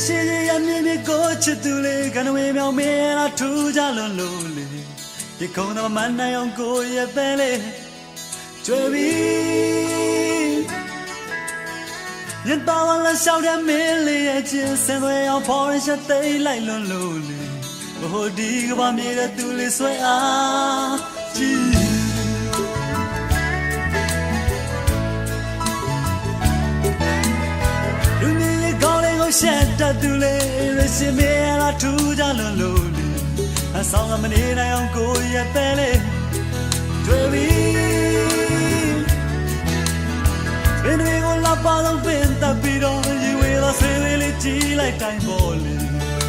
ရှိရမြင်မြင်ကိုချစ်သူလေးကနဝေမြောင်မင်းလာထူးကြလွန်လို့လေဒီကုန်းတော့မနိုင်အောင်ကိုရဲ့ပဲလေကြွယ်ပြီးညတော်လာလျှောက်တဲ့မင်းလေးရဲ့ချင်းစင်သွေးအောင်ဖော်ရချက်သိမ်းလိုက်လွန်လို့လေဘို့ဒီကဘာမြေတဲ့သူလေးဆွဲအားကြည့်ရှက်တတ်သူလေးရရှိမေလာထူးကြလွန်လို့လေအဆောင်ကမနေနိုင်အောင်ကိုရဲ့ပဲလေတွေ့ပြီဘယ်တွေကိုလာပါတော့ပင်တပ်ပြီးတော့ရေဝေးတော့ဆေးလေးကြည့်လိုက်တိုင်းပေါ်လေ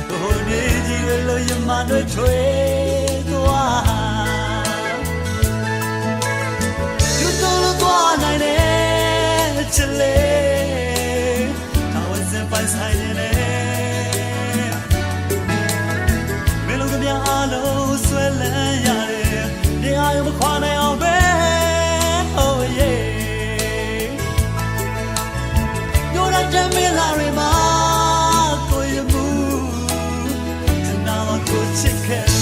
ဟိုနေကြီးရလို့ရမတွေထွေးသွားယူတော့သွားနိုင်တယ်ချစ်လေးပိုင်ဆိုင်နေမင်းတို့ကများအားလုံးဆွဲလန်းရတယ်ဒီအားရမခွာနိုင်အောင်ပဲ oh yeah ညိုတဲ့မင်းလာရီမှာကိုရမှုတနာမကိုချစ်ခဲ့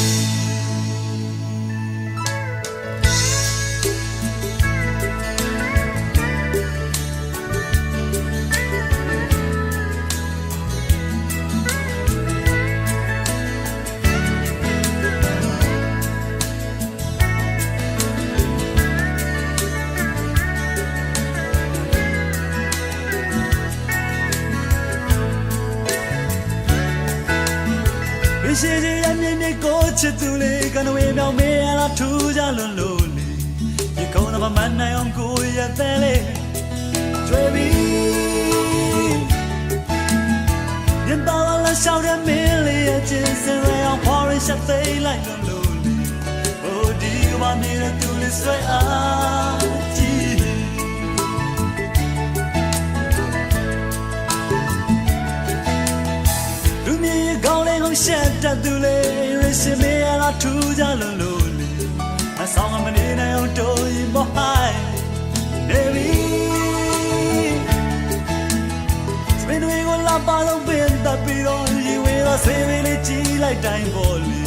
ရှိရမြင်မြင်ကိုချစ်သူလေးကနဝေမြောင်မင်းလာထူးကြလွန်လို့လေဒီကုန်းတော့မနိုင်အောင်ကိုရဲ့ပဲလေကြွယ်ပြီးညတော်လာလျှောက်တဲ့မင်းလေးရဲ့ချင်းစင်ရအောင်ဖော်ရချက်သိမ်းလိုက်လွန်လို့လေဟိုဒီကဘာမြေတဲ့သူလေးဆွဲအားကြည့်ရှက်တတ်သူလေးရရှိမေလာထူးကြလွန်လို့လေအဆောင်မနေနိုင်အောင်တိုးရင်မဟိုင်းနေပြီစပင်းတွေကိုလာပါတော့ပင်တပ်ပြီးတော့ရေဝေးတော့ဆေးလေးကြည့်လိုက်တိုင်းပေါ်လေ